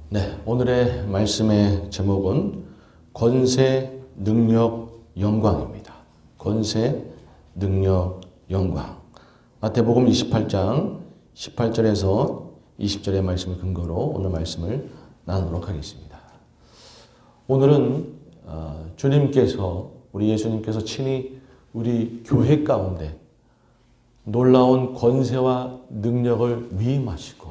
네, 오늘의 말씀의 제목은 권세, 능력, 영광입니다. 권세, 능력, 영광. 마태복음 28장 18절에서 20절의 말씀을 근거로 오늘 말씀을 나누도록 하겠습니다. 오늘은 우리 예수님께서 친히 우리 교회 가운데 놀라운 권세와 능력을 위임하시고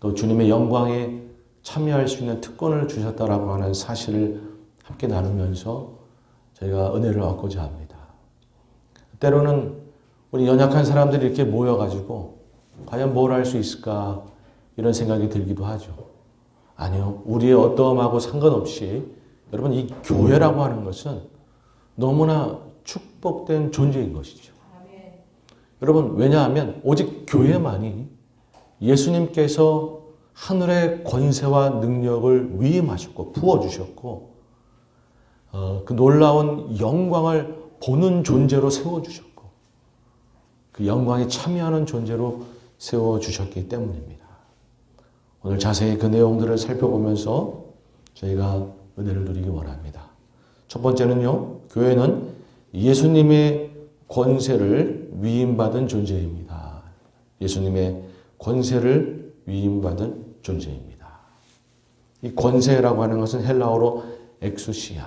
또 주님의 영광에 참여할 수 있는 특권을 주셨다라고 하는 사실을 함께 나누면서 저희가 은혜를 얻고자 합니다. 때로는 우리 연약한 사람들이 이렇게 모여가지고 과연 뭘 할 수 있을까 이런 생각이 들기도 하죠. 아니요. 우리의 어떠함하고 상관없이 여러분 이 교회라고 하는 것은 너무나 축복된 존재인 것이죠. 여러분 왜냐하면 오직 교회만이 예수님께서 하늘의 권세와 능력을 위임하셨고 부어주셨고 그 놀라운 영광을 보는 존재로 세워주셨고 그 영광에 참여하는 존재로 세워주셨기 때문입니다. 오늘 자세히 그 내용들을 살펴보면서 저희가 은혜를 누리기 원합니다. 첫 번째는요, 교회는 예수님의 권세를 위임받은 존재입니다. 예수님의 권세를 위임받은 존재입니다. 이 권세라고 하는 것은 헬라어로 엑수시아,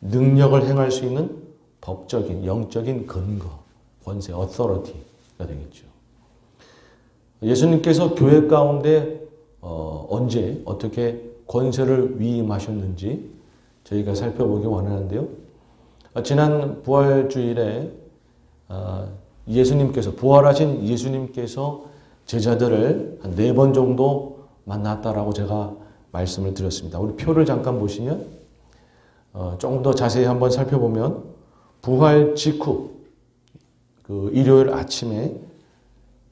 능력을 행할 수 있는 법적인, 영적인 근거, 권세, authority가 되겠죠. 예수님께서 교회 가운데 언제 어떻게 권세를 위임하셨는지 저희가 살펴보기 원하는데요. 지난 부활주일에 부활하신 예수님께서 제자들을 한 4번 정도 만났다라고 제가 말씀을 드렸습니다. 우리 표를 잠깐 보시면 조금 더 자세히 한번 살펴보면 부활 직후 그 일요일 아침에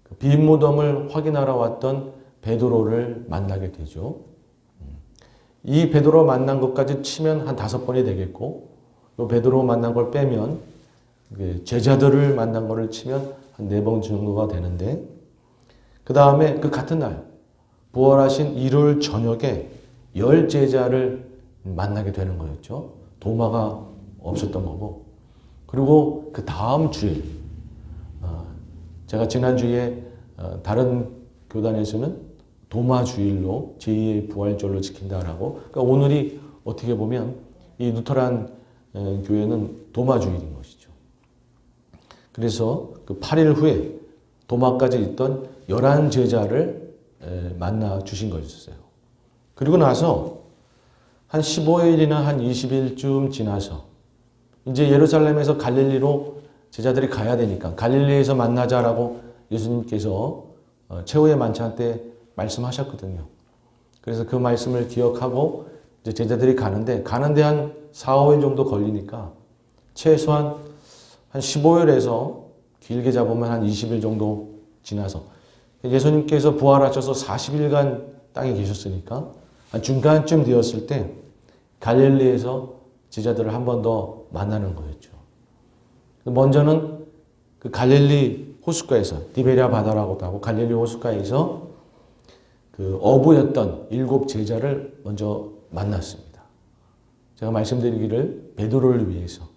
그 빈 무덤을 확인하러 왔던 베드로를 만나게 되죠. 이 베드로 만난 것까지 치면 한 5번이 되겠고 이 베드로 만난 걸 빼면 제자들을 만난 거를 치면 한 4번 정도가 되는데 그 다음에 그 같은 날 부활하신 일요일 저녁에 10제자를 만나게 되는 거였죠. 도마가 없었던 거고 그리고 그 다음 주일 제가 지난주에 다른 교단에서는 도마주일로 제2의 부활절로 지킨다라고 그러니까 오늘이 어떻게 보면 이 루터란 교회는 도마주일인 것이죠. 그래서 그 8일 후에 도마까지 있던 11제자를 만나 주신 것이었어요. 그리고 나서 한 15일이나 한 20일쯤 지나서 이제 예루살렘에서 갈릴리로 제자들이 가야 되니까 갈릴리에서 만나자라고 예수님께서 최후의 만찬 때 말씀하셨거든요. 그래서 그 말씀을 기억하고 이제 제자들이 가는데 한 4, 5일 정도 걸리니까 최소한 한 15일에서 길게 잡으면 한 20일 정도 지나서 예수님께서 부활하셔서 40일간 땅에 계셨으니까 한 중간쯤 되었을 때 갈릴리에서 제자들을 한 번 더 만나는 거였죠. 먼저는 그 갈릴리 호숫가에서 디베랴 바다라고도 하고 갈릴리 호숫가에서 그 어부였던 7 제자를 먼저 만났습니다. 제가 말씀드리기를 베드로를 위해서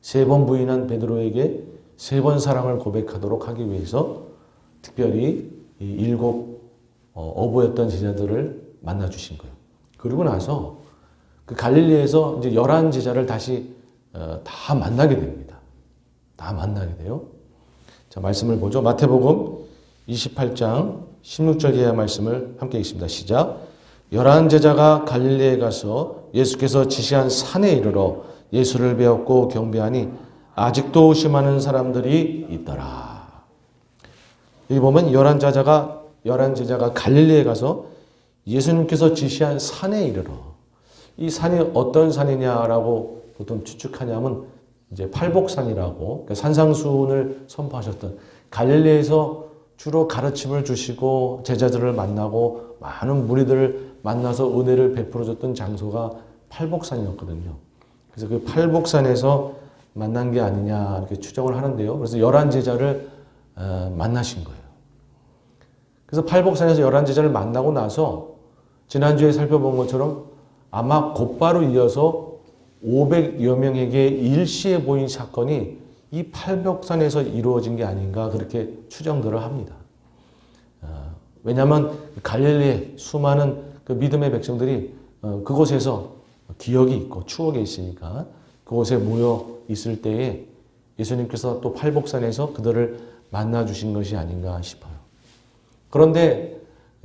3번 부인한 베드로에게 3번 사랑을 고백하도록 하기 위해서 특별히 이 7 어부였던 제자들을 만나 주신 거예요. 그리고 나서 그 갈릴리에서 이제 11제자를 다시 다 만나게 됩니다. 다 만나게 돼요. 자, 말씀을 보죠. 마태복음 28장 16절 이하 말씀을 함께 읽습니다. 시작. 11제자가 갈릴리에 가서 예수께서 지시한 산에 이르러 예수를 배웠고 경배하니 아직도 의심하는 사람들이 있더라. 여기 보면 11제자가 갈릴리에 가서 예수님께서 지시한 산에 이르러 이 산이 어떤 산이냐라고 보통 추측하냐면 이제 팔복산이라고 그러니까 산상수훈을 선포하셨던 갈릴리에서 주로 가르침을 주시고 제자들을 만나고 많은 무리들을 만나서 은혜를 베풀어줬던 장소가 팔복산이었거든요. 그래서 그 팔복산에서 만난 게 아니냐 이렇게 추정을 하는데요. 그래서 11제자를 만나신 거예요. 그래서 팔복산에서 11제자를 만나고 나서 지난주에 살펴본 것처럼 아마 곧바로 이어서 500여 명에게 일시에 보인 사건이 이 팔복산에서 이루어진 게 아닌가 그렇게 추정들을 합니다. 왜냐하면 갈릴리에 수많은 그 믿음의 백성들이 그곳에서 기억이 있고 추억이 있으니까 그곳에 모여 있을 때에 예수님께서 또 팔복산에서 그들을 만나 주신 것이 아닌가 싶어요. 그런데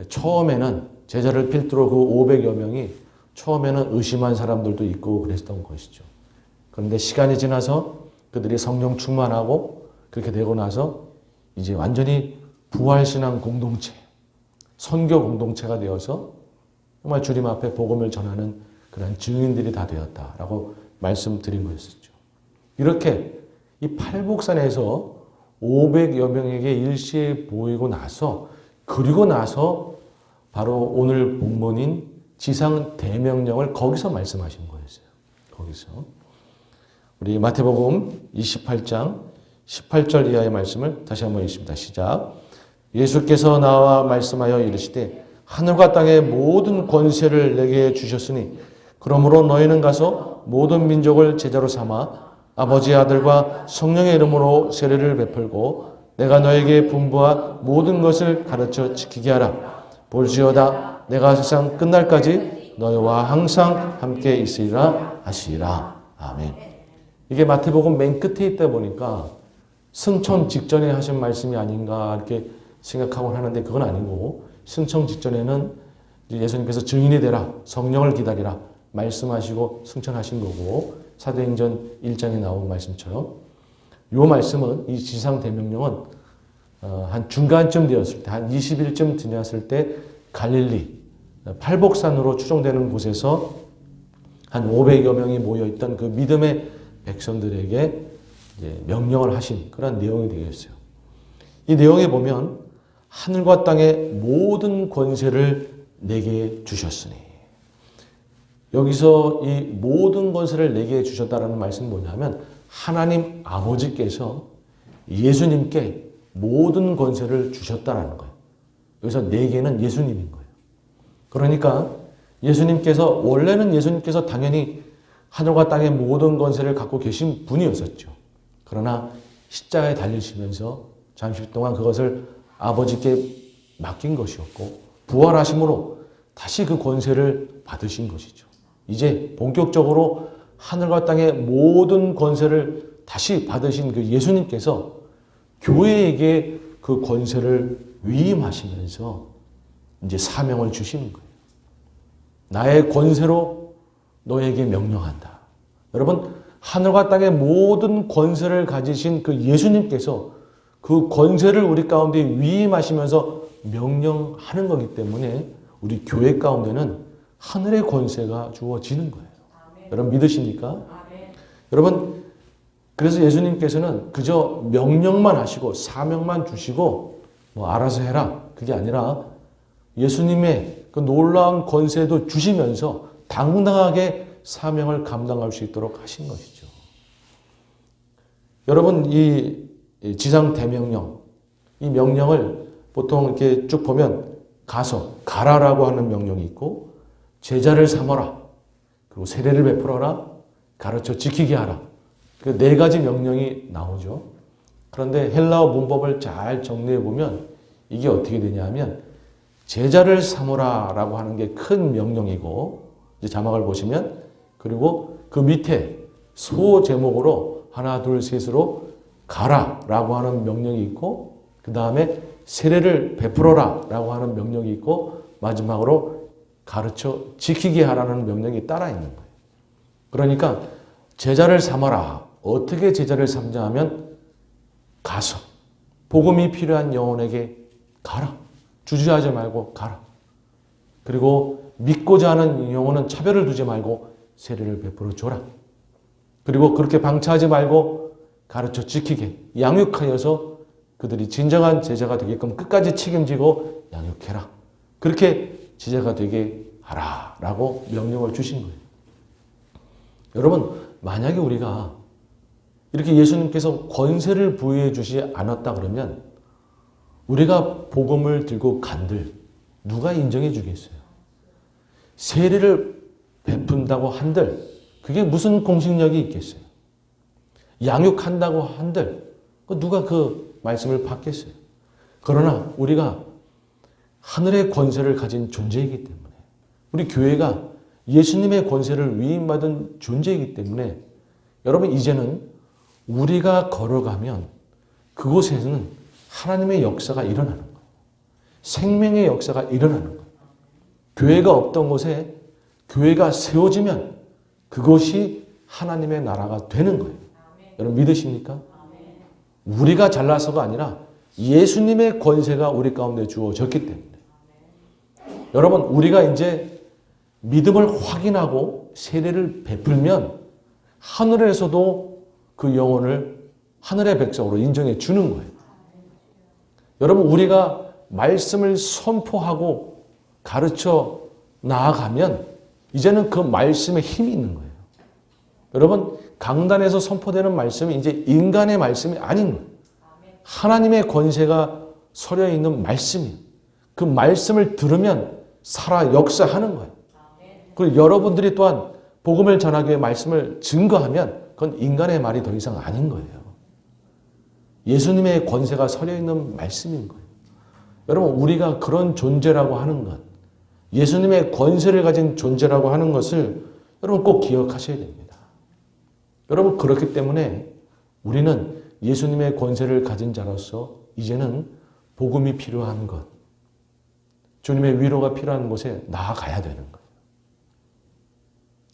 처음에는 제자를 필두로 그 500여 명이 처음에는 의심한 사람들도 있고 그랬던 것이죠. 그런데 시간이 지나서 그들이 성령 충만하고 그렇게 되고 나서 이제 완전히 부활신앙 공동체, 선교 공동체가 되어서 정말 주님 앞에 복음을 전하는 그런 증인들이 다 되었다라고 말씀드린 거였었죠. 이렇게 이 팔복산에서 500여 명에게 일시에 보이고 나서 그리고 나서 바로 오늘 본문인 지상 대명령을 거기서 말씀하신 거였어요. 거기서 우리 마태복음 28장 18절 이하의 말씀을 다시 한번 읽습니다. 시작. 예수께서 나와 말씀하여 이르시되 하늘과 땅의 모든 권세를 내게 주셨으니 그러므로 너희는 가서 모든 민족을 제자로 삼아 아버지의 아들과 성령의 이름으로 세례를 베풀고 내가 너에게 분부한 모든 것을 가르쳐 지키게 하라. 볼지어다 내가 세상 끝날까지 너희와 항상 함께 있으리라 하시리라. 아멘. 이게 마태복음 맨 끝에 있다 보니까 승천 직전에 하신 말씀이 아닌가 이렇게 생각하곤 하는데 그건 아니고 승천 직전에는 예수님께서 증인이 되라, 성령을 기다리라 말씀하시고 승천하신 거고 사도행전 1장에 나온 말씀처럼 이 말씀은 이 지상 대명령은 한 중간쯤 되었을 때 한 20일쯤 지났을 때 갈릴리 팔복산으로 추정되는 곳에서 한 500여 명이 모여있던 그 믿음의 백성들에게 이제 명령을 하신 그런 내용이 되겠어요. 이 내용에 보면 하늘과 땅의 모든 권세를 내게 주셨으니 여기서 이 모든 권세를 내게 주셨다는 말씀은 뭐냐면 하나님 아버지께서 예수님께 모든 권세를 주셨다라는 거예요. 여기서 내게는 예수님인 거예요. 그러니까 예수님께서 원래는 예수님께서 당연히 하늘과 땅의 모든 권세를 갖고 계신 분이었었죠. 그러나 십자가에 달리시면서 잠시 동안 그것을 아버지께 맡긴 것이었고 부활하심으로 다시 그 권세를 받으신 것이죠. 이제 본격적으로 하늘과 땅의 모든 권세를 다시 받으신 그 예수님께서 교회에게 그 권세를 위임하시면서 이제 사명을 주시는 거예요. 나의 권세로 너에게 명령한다. 여러분, 하늘과 땅의 모든 권세를 가지신 그 예수님께서 그 권세를 우리 가운데 위임하시면서 명령하는 거기 때문에 우리 교회 가운데는 하늘의 권세가 주어지는 거예요. 아멘. 여러분 믿으십니까? 아멘. 여러분 그래서 예수님께서는 그저 명령만 하시고 사명만 주시고 뭐 알아서 해라 그게 아니라 예수님의 그 놀라운 권세도 주시면서 당당하게 사명을 감당할 수 있도록 하신 것이죠. 여러분 이 지상 대명령 이 명령을 보통 이렇게 쭉 보면 가라라고 하는 명령이 있고 제자를 삼아라 그리고 세례를 베풀어라 가르쳐 지키게 하라 그 네 가지 명령이 나오죠. 그런데 헬라어 문법을 잘 정리해 보면 이게 어떻게 되냐면 제자를 삼으라 라고 하는 게 큰 명령이고 이제 자막을 보시면 그리고 그 밑에 소 제목으로 하나 둘 셋으로 가라 라고 하는 명령이 있고 그 다음에 세례를 베풀어라 라고 하는 명령이 있고 마지막으로 가르쳐 지키게 하라는 명령이 따라 있는 거예요. 그러니까 제자를 삼아라. 어떻게 제자를 삼자 하면 가서 복음이 필요한 영혼에게 가라. 주저하지 말고 가라. 그리고 믿고자 하는 영혼은 차별을 두지 말고 세례를 베풀어 줘라. 그리고 그렇게 방치하지 말고 가르쳐 지키게 양육하여서 그들이 진정한 제자가 되게끔 끝까지 책임지고 양육해라. 그렇게 제자가 되게 하라 라고 명령을 주신 거예요. 여러분 만약에 우리가 이렇게 예수님께서 권세를 부여해 주지 않았다 그러면 우리가 복음을 들고 간들 누가 인정해 주겠어요? 세례를 베푼다고 한들 그게 무슨 공신력이 있겠어요? 양육한다고 한들 누가 그 말씀을 받겠어요? 그러나 우리가 하늘의 권세를 가진 존재이기 때문에 우리 교회가 예수님의 권세를 위임받은 존재이기 때문에 여러분 이제는 우리가 걸어가면 그곳에는 하나님의 역사가 일어나는 거예요. 생명의 역사가 일어나는 거예요. 교회가 없던 곳에 교회가 세워지면 그것이 하나님의 나라가 되는 거예요. 여러분 믿으십니까? 우리가 잘나서가 아니라 예수님의 권세가 우리 가운데 주어졌기 때문에 여러분 우리가 이제 믿음을 확인하고 세례를 베풀면 하늘에서도 그 영혼을 하늘의 백성으로 인정해 주는 거예요. 여러분 우리가 말씀을 선포하고 가르쳐 나아가면 이제는 그 말씀에 힘이 있는 거예요. 여러분 강단에서 선포되는 말씀이 이제 인간의 말씀이 아닌 거예요. 하나님의 권세가 서려 있는 말씀이에요. 그 말씀을 들으면 살아 역사하는 거예요. 그리고 여러분들이 또한 복음을 전하기 위해 말씀을 증거하면 그건 인간의 말이 더 이상 아닌 거예요. 예수님의 권세가 서려 있는 말씀인 거예요. 여러분 우리가 그런 존재라고 하는 것, 예수님의 권세를 가진 존재라고 하는 것을 여러분 꼭 기억하셔야 됩니다. 여러분 그렇기 때문에 우리는 예수님의 권세를 가진 자로서 이제는 복음이 필요한 것, 주님의 위로가 필요한 곳에 나아가야 되는 거예요.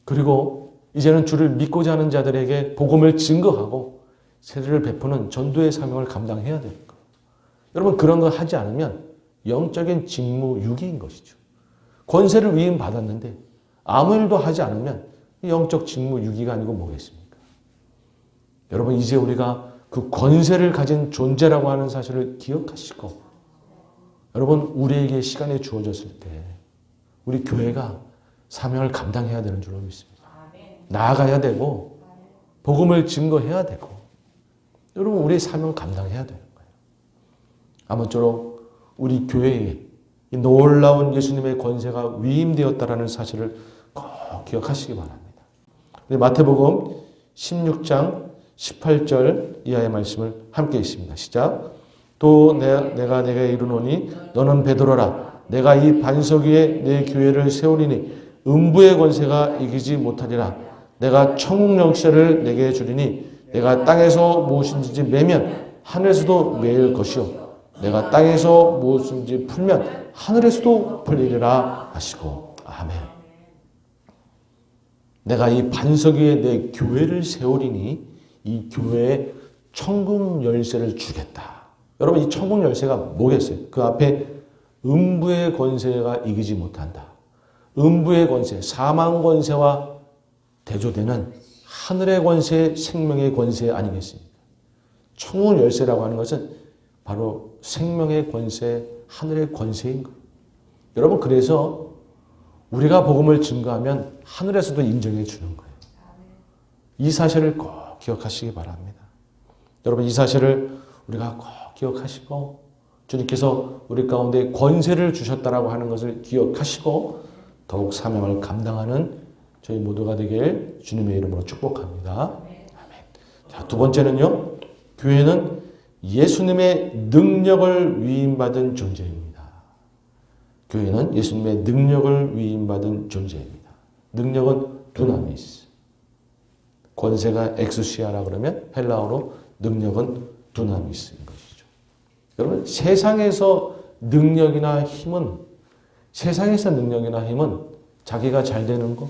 그리고 이제는 주를 믿고자 하는 자들에게 복음을 증거하고 세례를 베푸는 전도의 사명을 감당해야 되는 거예요. 여러분 그런 거 하지 않으면 영적인 직무유기인 것이죠. 권세를 위임받았는데 아무 일도 하지 않으면 영적 직무유기가 아니고 뭐겠습니까? 여러분 이제 우리가 그 권세를 가진 존재라고 하는 사실을 기억하시고 여러분 우리에게 시간이 주어졌을 때 우리 교회가 사명을 감당해야 되는 줄로 믿습니다. 나아가야 되고 복음을 증거해야 되고 여러분 우리의 사명을 감당해야 되는 거예요. 아무쪼록 우리 교회에 이 놀라운 예수님의 권세가 위임되었다라는 사실을 꼭 기억하시기 바랍니다. 마태복음 16장 18절 이하의 말씀을 함께 읽습니다. 시작. 또 내가 내게 이르노니 너는 베드로라. 내가 이 반석 위에 내 교회를 세우리니 음부의 권세가 이기지 못하리라. 내가 천국 열쇠를 내게 주리니 내가 땅에서 무엇인지 매면 하늘에서도 매일 것이요 내가 땅에서 무엇인지 풀면 하늘에서도 풀리리라 하시고 아멘. 내가 이 반석 위에 내 교회를 세우리니 이 교회에 천국 열쇠를 주겠다. 여러분 이 천국 열쇠가 뭐겠어요? 그 앞에 음부의 권세가 이기지 못한다. 음부의 권세, 사망 권세와 대조되는 하늘의 권세, 생명의 권세 아니겠습니까? 천국 열쇠라고 하는 것은 바로 생명의 권세, 하늘의 권세인 거예요. 여러분 그래서 우리가 복음을 증거하면 하늘에서도 인정해 주는 거예요. 이 사실을 꼭 기억하시기 바랍니다. 여러분 이 사실을 우리가 꼭 기억하시고 주님께서 우리 가운데 권세를 주셨다라고 하는 것을 기억하시고 더욱 사명을 감당하는 저희 모두가 되길 주님의 이름으로 축복합니다. 아멘. 자, 두 번째는요. 교회는 예수님의 능력을 위임받은 존재입니다. 교회는 예수님의 능력을 위임받은 존재입니다. 능력은 두나미스. 권세가 엑수시아라 그러면 헬라어로 능력은 두나미스인 것이죠. 여러분 세상에서 능력이나 힘은 자기가 잘 되는 거,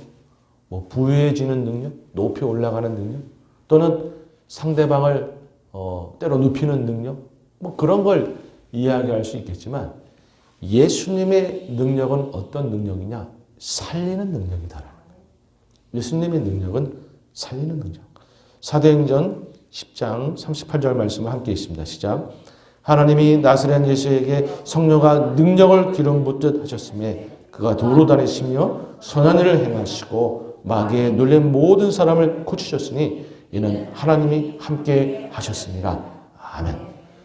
뭐 부유해지는 능력, 높이 올라가는 능력, 또는 상대방을 때로 눕히는 능력, 뭐 그런 걸 이야기할 수 있겠지만 예수님의 능력은 어떤 능력이냐? 살리는 능력이다라는 거예요. 예수님의 능력은 살리는 능력. 사도행전 10장 38절 말씀을 함께 있습니다. 시작. 하나님이 나사렛 예수에게 성령과 능력을 기름 붓듯 하셨음에 그가 도로 다니시며 선한 일을 행하시고 마귀에 눌린 모든 사람을 고치셨으니 이는 하나님이 함께 하셨습니다. 아멘.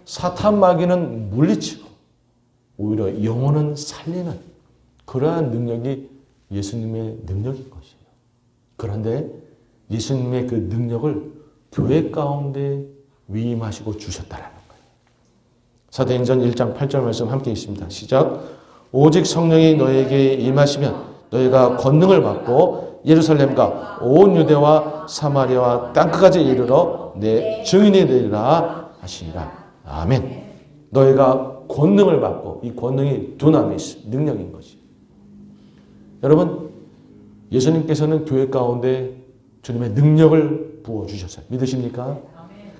사탄 마귀는 물리치고 오히려 영혼은 살리는 그러한 능력이 예수님의 능력인 것이에요. 그런데 예수님의 그 능력을 교회 가운데 위임하시고 주셨다라는 거예요. 사도행전 1장 8절 말씀 함께 있습니다. 시작. 오직 성령이 너에게 임하시면 너희가 권능을 받고 예루살렘과 온 유대와 사마리아와 땅끝까지 이르러 내 증인이 되리라 하시니라. 아멘. 너희가 권능을 받고, 이 권능이 두나미스, 능력인 것이. 여러분, 예수님께서는 교회 가운데 주님의 능력을 부어주셨어요. 믿으십니까?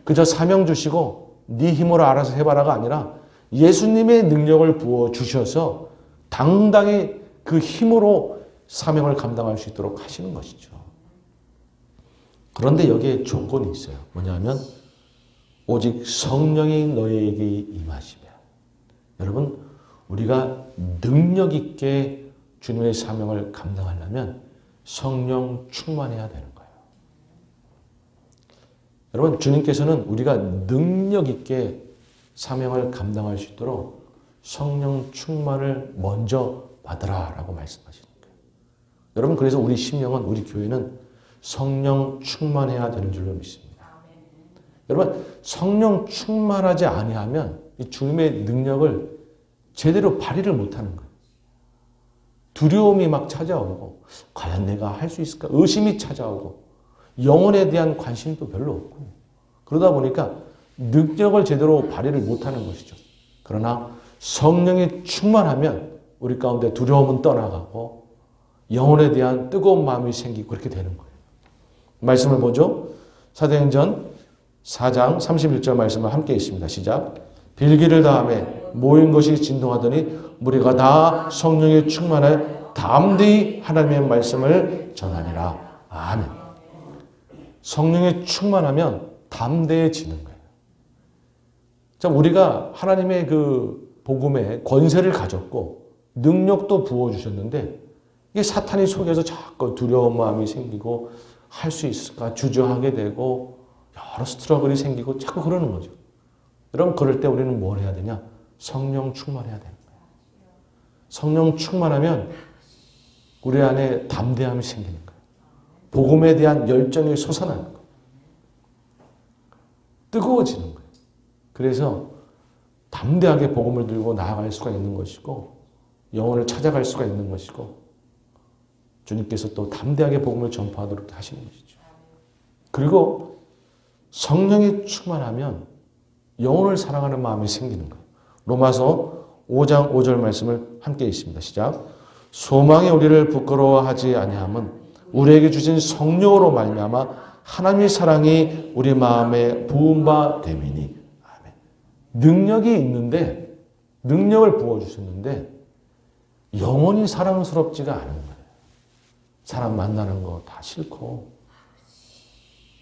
그저 사명 주시고 네 힘으로 알아서 해봐라가 아니라 예수님의 능력을 부어주셔서 당당히 그 힘으로 사명을 감당할 수 있도록 하시는 것이죠. 그런데 여기에 조건이 있어요. 뭐냐면 오직 성령이 너희에게 임하시면. 여러분, 우리가 능력 있게 주님의 사명을 감당하려면 성령 충만해야 되는 거예요. 여러분, 주님께서는 우리가 능력 있게 사명을 감당할 수 있도록 성령 충만을 먼저 받으라라고 말씀하시는 거예요. 여러분, 그래서 우리 심령은, 우리 교회는 성령 충만해야 되는 줄로 믿습니다. 여러분, 성령 충만하지 아니하면 이 주님의 능력을 제대로 발휘를 못하는 거예요. 두려움이 막 찾아오고, 과연 내가 할 수 있을까? 의심이 찾아오고, 영혼에 대한 관심도 별로 없고, 그러다 보니까 능력을 제대로 발휘를 못하는 것이죠. 그러나 성령이 충만하면 우리 가운데 두려움은 떠나가고 영혼에 대한 뜨거운 마음이 생기고 그렇게 되는 거예요. 말씀을 보죠. 사도행전 4장 31절 말씀을 함께 있습니다. 시작. 빌기를 다음에 모인 것이 진동하더니 무리가 다 성령에 충만해 담대히 하나님의 말씀을 전하니라. 아멘. 성령에 충만하면 담대해지는 거예요. 자, 우리가 하나님의 그 복음에 권세를 가졌고 능력도 부어주셨는데 이게 사탄이 속에서 자꾸 두려운 마음이 생기고 할 수 있을까 주저하게 되고 여러 스트러글이 생기고 자꾸 그러는 거죠. 여러분, 그럴 때 우리는 뭘 해야 되냐? 성령 충만해야 되는 거예요. 성령 충만하면 우리 안에 담대함이 생기는 거예요. 복음에 대한 열정이 솟아나는 거예요. 뜨거워지는 거예요. 그래서 담대하게 복음을 들고 나아갈 수가 있는 것이고 영혼을 찾아갈 수가 있는 것이고 주님께서 또 담대하게 복음을 전파하도록 하시는 것이죠. 그리고 성령이 충만하면 영혼을 사랑하는 마음이 생기는 거예요. 로마서 5장 5절 말씀을 함께 있습니다. 시작. 소망이 우리를 부끄러워하지 아니함은 우리에게 주신 성령으로 말미암아 하나님의 사랑이 우리 마음에 부은 바 됨이니. 아멘. 능력이 있는데 능력을 부어주셨는데 영혼이 사랑스럽지가 않은 거예요. 사람 만나는 거 다 싫고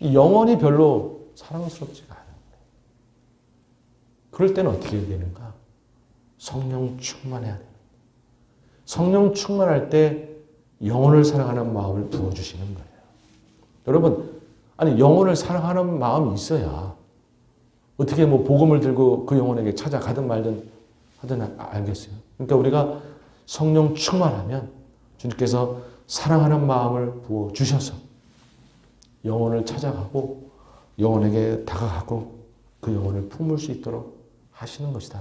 영혼이 별로 사랑스럽지가 않은 거예요. 그럴 때는 어떻게 해야 되는가? 성령 충만해야 돼요. 성령 충만할 때 영혼을 사랑하는 마음을 부어주시는 거예요. 여러분, 아니 영혼을 사랑하는 마음이 있어야 어떻게 뭐 복음을 들고 그 영혼에게 찾아가든 말든 하든 알겠어요. 그러니까 우리가 성령 충만하면 주님께서 사랑하는 마음을 부어주셔서 영혼을 찾아가고 영혼에게 다가가고 그 영혼을 품을 수 있도록 하시는 것이다.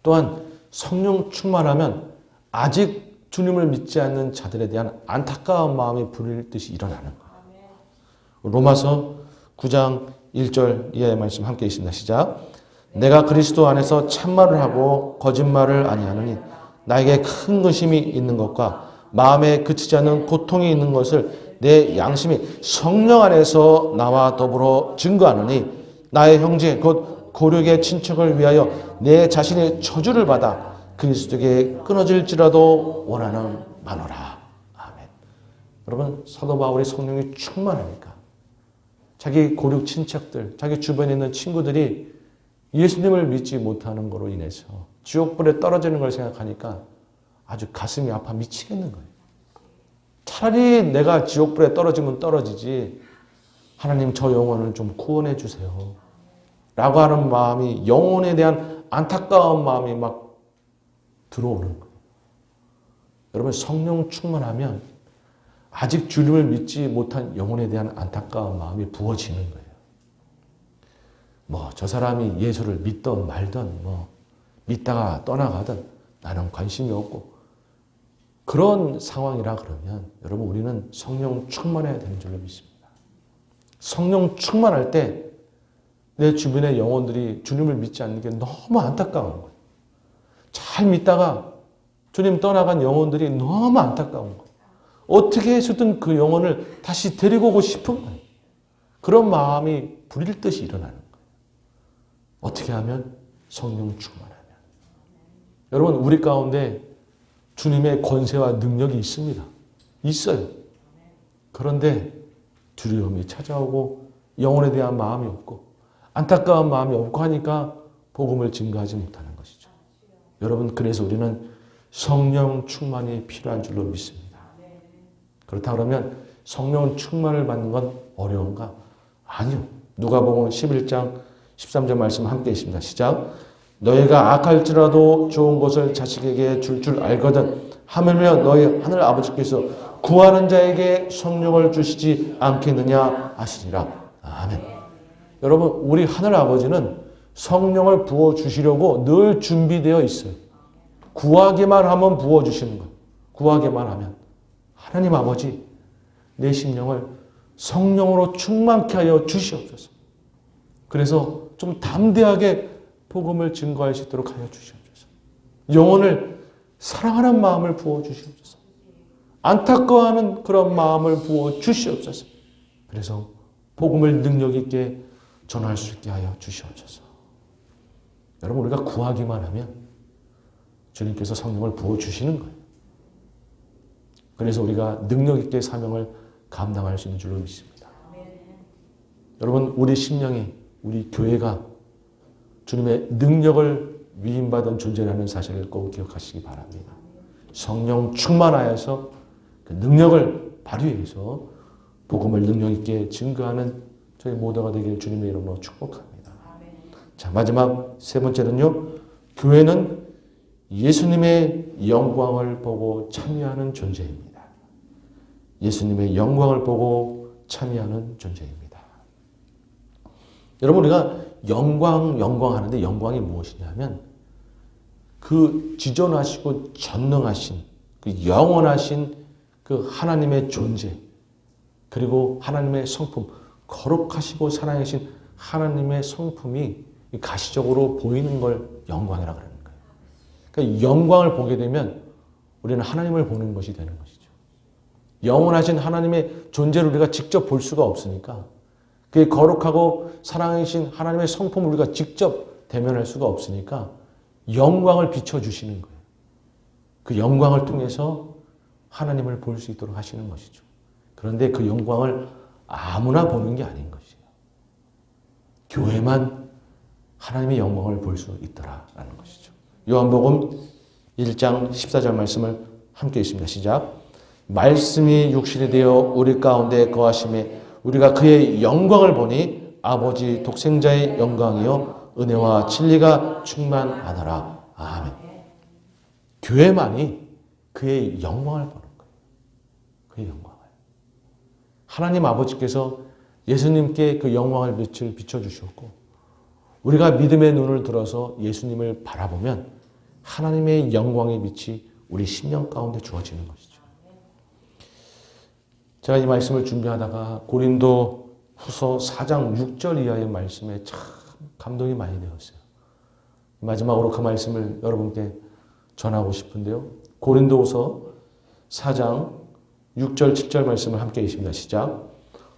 또한 성령 충만하면 아직 주님을 믿지 않는 자들에 대한 안타까운 마음이 불일 듯이 일어나는 거예요. 로마서 9장 1절 이하의 말씀 함께 있습니다. 시작. 내가 그리스도 안에서 참말을 하고 거짓말을 아니하느니 나에게 큰 근심이 있는 것과 마음에 그치지 않는 고통이 있는 것을 내 양심이 성령 안에서 나와 더불어 증거하느니 나의 형제 곧 고륙의 친척을 위하여 내 자신의 저주를 받아 그리스도에게 끊어질지라도 원하는 마노라. 아멘. 여러분, 사도 바울이 성령이 충만하니까 자기 고륙 친척들, 자기 주변에 있는 친구들이 예수님을 믿지 못하는 것으로 인해서 지옥불에 떨어지는 걸 생각하니까 아주 가슴이 아파 미치겠는 거예요. 차라리 내가 지옥불에 떨어지면 떨어지지 하나님 저 영혼을 좀 구원해 주세요 라고 하는 마음이, 영혼에 대한 안타까운 마음이 막 들어오는 거예요. 여러분 성령 충만하면 아직 주님을 믿지 못한 영혼에 대한 안타까운 마음이 부어지는 거예요. 저 사람이 예수를 믿던 말던 믿다가 떠나가든 나는 관심이 없고 그런 상황이라 그러면 여러분 우리는 성령 충만해야 되는 줄로 믿습니다. 성령 충만할 때 내 주변의 영혼들이 주님을 믿지 않는 게 너무 안타까운 거예요. 잘 믿다가 주님 떠나간 영혼들이 너무 안타까운 거예요. 어떻게 해서든 그 영혼을 다시 데리고 오고 싶은 거예요. 그런 마음이 불일 듯이 일어나는 거예요. 어떻게 하면? 성령 충만하면. 여러분 우리 가운데 주님의 권세와 능력이 있습니다. 있어요. 그런데 두려움이 찾아오고 영혼에 대한 마음이 없고 안타까운 마음이 없고 하니까 복음을 증거하지 못하는 것이죠. 여러분 그래서 우리는 성령 충만이 필요한 줄로 믿습니다. 그렇다 그러면 성령 충만을 받는 건 어려운가? 아니요. 누가복음 11장 13절 말씀 함께 있습니다. 시작. 너희가 악할지라도 좋은 것을 자식에게 줄 알거든 하물며 너희 하늘 아버지께서 구하는 자에게 성령을 주시지 않겠느냐 하시니라. 아멘. 여러분 우리 하늘 아버지는 성령을 부어주시려고 늘 준비되어 있어요. 구하기만 하면 부어주시는 거예요. 구하기만 하면. 하나님 아버지 내 심령을 성령으로 충만케 하여 주시옵소서. 그래서 좀 담대하게 복음을 증거할 수 있도록 하여 주시옵소서. 영혼을 사랑하는 마음을 부어주시옵소서. 안타까워하는 그런 마음을 부어주시옵소서. 그래서 복음을 능력 있게 전할 수 있게 하여 주시옵소서. 여러분 우리가 구하기만 하면 주님께서 성령을 부어주시는 거예요. 그래서 우리가 능력 있게 사명을 감당할 수 있는 줄로 믿습니다. 여러분 우리 심령이 우리 교회가 주님의 능력을 위임받은 존재라는 사실을 꼭 기억하시기 바랍니다. 성령 충만하여서 그 능력을 발휘해서 복음을 능력 있게 증거하는 저희 모두가 되길 주님의 이름으로 축복합니다. 자, 마지막 세 번째는요. 교회는 예수님의 영광을 보고 참여하는 존재입니다. 예수님의 영광을 보고 참여하는 존재입니다. 여러분 우리가 영광 하는데 영광이 무엇이냐면 그 지존하시고 전능하신 그 영원하신 그 하나님의 존재 그리고 하나님의 성품 거룩하시고 살아계신 하나님의 성품이 가시적으로 보이는 걸 영광이라고 그러는 거예요. 그러니까 영광을 보게 되면 우리는 하나님을 보는 것이 되는 것이죠. 영원하신 하나님의 존재를 우리가 직접 볼 수가 없으니까 그게 거룩하고 사랑하신 하나님의 성품을 우리가 직접 대면할 수가 없으니까 영광을 비춰주시는 거예요. 그 영광을 통해서 하나님을 볼 수 있도록 하시는 것이죠. 그런데 그 영광을 아무나 보는 게 아닌 것이에요. 교회만 하나님의 영광을 볼 수 있더라라는 것이죠. 요한복음 1장 14절 말씀을 함께 있습니다. 시작. 말씀이 육신이 되어 우리 가운데 거하심에 우리가 그의 영광을 보니 아버지 독생자의 영광이요 은혜와 진리가 충만하더라. 아멘. 교회만이 그의 영광을 보는 거예요. 그의 영광을. 하나님 아버지께서 예수님께 그 영광을 빛을 비춰주셨고 우리가 믿음의 눈을 들어서 예수님을 바라보면 하나님의 영광의 빛이 우리 심령 가운데 주어지는 것이죠. 제가 이 말씀을 준비하다가 고린도 후서 4장 6절 이하의 말씀에 참 감동이 많이 되었어요. 마지막으로 그 말씀을 여러분께 전하고 싶은데요. 고린도후서 4장 6절 7절 말씀을 함께 있습니다. 시작.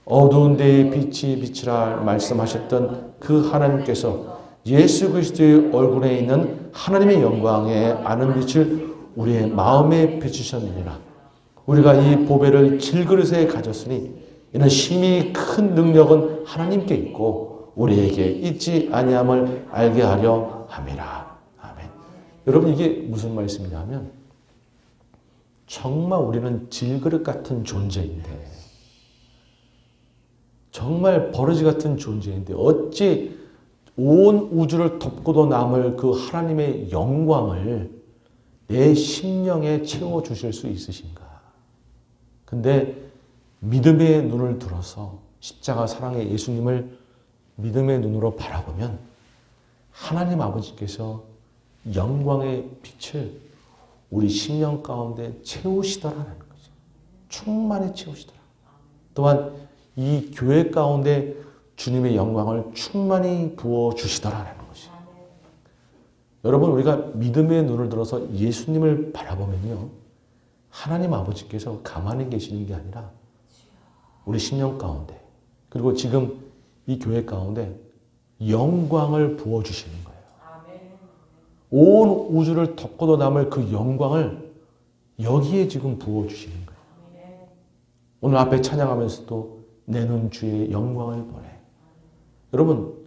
어두운 데에 빛이 비치라 말씀하셨던 그 하나님께서 예수 그리스도의 얼굴에 있는 하나님의 영광에 아는 빛을 우리의 마음에 비추셨느니라. 우리가 이 보배를 질그릇에 가졌으니 이는 심히 큰 능력은 하나님께 있고 우리에게 있지 아니함을 알게 하려 함이라. 아멘. 여러분 이게 무슨 말씀이냐면 정말 우리는 질그릇 같은 존재인데 정말 버러지 같은 존재인데 어찌 온 우주를 덮고도 남을 그 하나님의 영광을 내 심령에 채워주실 수 있으신가? 근데 믿음의 눈을 들어서 십자가 사랑의 예수님을 믿음의 눈으로 바라보면 하나님 아버지께서 영광의 빛을 우리 심령 가운데 채우시더라는 거죠. 충만히 채우시더라. 또한 이 교회 가운데 주님의 영광을 충만히 부어주시더라는 것이. 여러분, 우리가 믿음의 눈을 들어서 예수님을 바라보면요, 하나님 아버지께서 가만히 계시는 게 아니라 우리 심령 가운데, 그리고 지금 이 교회 가운데 영광을 부어주시는 거예요. 온 우주를 덮고도 남을 그 영광을 여기에 지금 부어주시는 거예요. 오늘 앞에 찬양하면서도 내는 주의 영광을 보내. 여러분,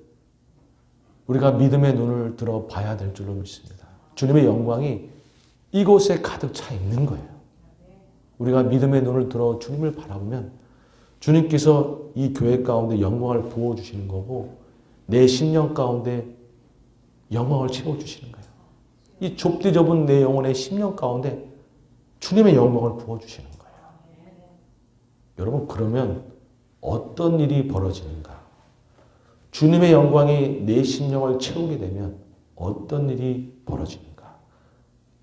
우리가 믿음의 눈을 들어 봐야 될 줄로 믿습니다. 주님의 영광이 이곳에 가득 차 있는 거예요. 우리가 믿음의 눈을 들어 주님을 바라보면 주님께서 이 교회 가운데 영광을 부어주시는 거고 내 심령 가운데 영광을 채워주시는 거예요. 이 좁디 좁은 내 영혼의 심령 가운데 주님의 영광을 부어주시는 거예요. 여러분, 그러면 어떤 일이 벌어지는가? 주님의 영광이 내 심령을 채우게 되면 어떤 일이 벌어지는가?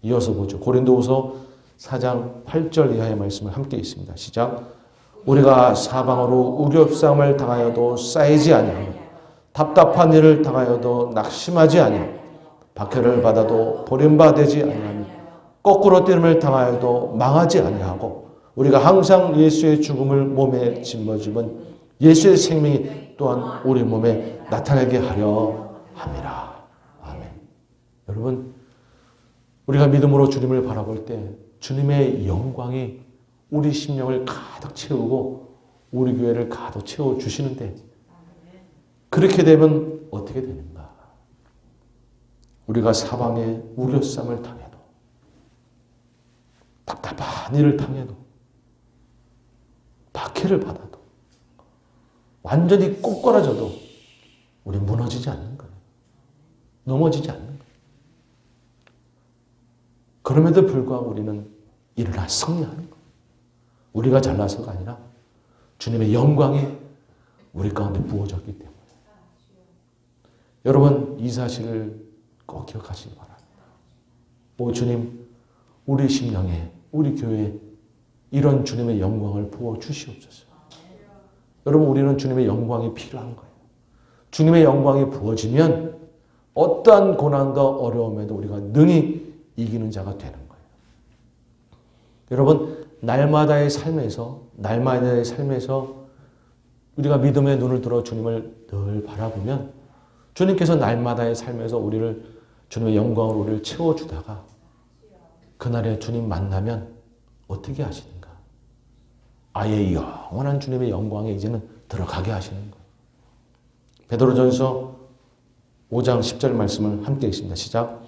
이어서 보죠. 고린도후서 4장 8절 이하의 말씀을 함께 있습니다. 시작. 우리가 사방으로 우려싸움을 당하여도 쌓이지 아니하며 답답한 일을 당하여도 낙심하지 아니하며 박해를 받아도 버림받지 아니하며 거꾸로 뛰림을 당하여도 망하지 아니하고 우리가 항상 예수의 죽음을 몸에 짊어지면 예수의 생명이 또한 우리 몸에 나타나게 하려 함이라. 아멘. 여러분, 우리가 믿음으로 주님을 바라볼 때 주님의 영광이 우리 심령을 가득 채우고 우리 교회를 가득 채워주시는데 그렇게 되면 어떻게 되는가? 우리가 사방에 우려쌈을 당해도 답답한 일을 당해도 박해를 받아도 완전히 꼬꾸라져도 우리 무너지지 않는 거예요. 넘어지지 않는 거예요. 그럼에도 불구하고 우리는 일어나 승리하는 거예요. 우리가 잘나서가 아니라 주님의 영광이 우리 가운데 부어졌기 때문에. 여러분, 이 사실을 꼭 기억하시기 바랍니다. 오 주님, 우리 심령에, 우리 교회에 이런 주님의 영광을 부어 주시옵소서. 여러분, 우리는 주님의 영광이 필요한 거예요. 주님의 영광이 부어지면 어떠한 고난과 어려움에도 우리가 능히 이기는 자가 되는 거예요. 여러분, 날마다의 삶에서 우리가 믿음의 눈을 들어 주님을 늘 바라보면 주님께서 날마다의 삶에서 우리를 주님의 영광으로 우리를 채워주다가 그날에 주님 만나면 어떻게 하시는가? 아예 영원한 주님의 영광에 이제는 들어가게 하시는 거예요. 베드로전서 5장 10절 말씀을 함께 읽습니다. 시작.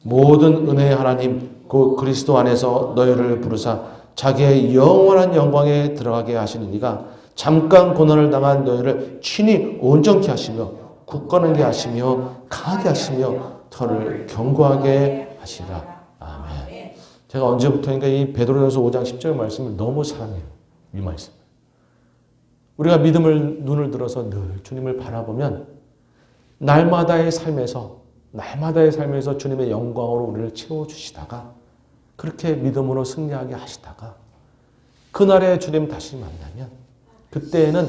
모든 은혜의 하나님 그 그리스도 안에서 너희를 부르사 자기의 영원한 영광에 들어가게 하시는 이가 잠깐 고난을 당한 너희를 친히 온전케 하시며 굳건하게 하시며 강하게 하시며 털을 견고하게 하시라. 아멘. 제가 언제부터인가 이 베드로전서 5장 10절 말씀을 너무 사랑해요. 이 말씀. 우리가 믿음을 눈을 들어서 늘 주님을 바라보면 날마다의 삶에서 주님의 영광으로 우리를 채워주시다가 그렇게 믿음으로 승리하게 하시다가 그날에 주님 다시 만나면 그때에는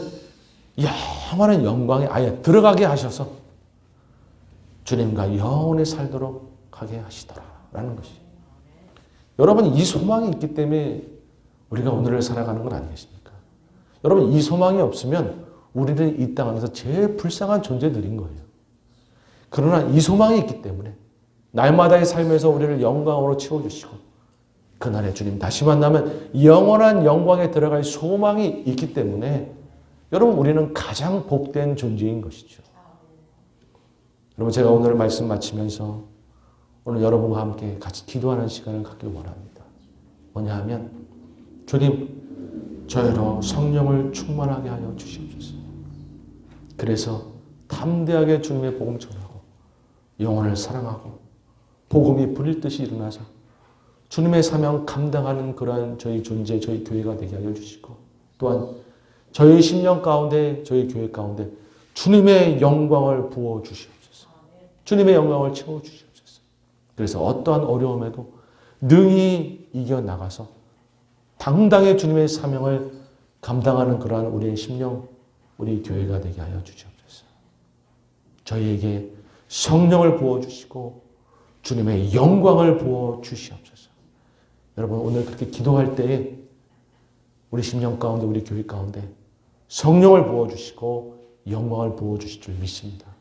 영원한 영광에 아예 들어가게 하셔서 주님과 영원히 살도록 하게 하시더라라는 것이. 여러분, 이 소망이 있기 때문에 우리가 오늘을 살아가는 건 아니겠습니까? 여러분, 이 소망이 없으면 우리는 이 땅 안에서 제일 불쌍한 존재들인 거예요. 그러나 이 소망이 있기 때문에 날마다의 삶에서 우리를 영광으로 채워주시고 그날에 주님 다시 만나면 영원한 영광에 들어갈 소망이 있기 때문에 여러분, 우리는 가장 복된 존재인 것이죠. 여러분, 제가 오늘 말씀 마치면서 오늘 여러분과 함께 같이 기도하는 시간을 갖기를 원합니다. 뭐냐 하면 주님, 저희로 성령을 충만하게 하여 주시옵소서. 그래서 담대하게 주님의 복음 전하고 영혼을 사랑하고 복음이 불일 듯이 일어나서 주님의 사명 감당하는 그러한 저희 존재, 저희 교회가 되게 하여 주시고 또한 저희 심령 가운데, 저희 교회 가운데 주님의 영광을 부어 주시옵소서. 주님의 영광을 채워 주시옵소서. 그래서 어떠한 어려움에도 능히 이겨나가서 당당히 주님의 사명을 감당하는 그러한 우리의 심령, 우리 교회가 되게 하여 주시옵소서. 저희에게 성령을 부어주시고 주님의 영광을 부어주시옵소서. 여러분 오늘 그렇게 기도할 때에 우리 심령 가운데 우리 교회 가운데 성령을 부어주시고 영광을 부어주실 줄 믿습니다.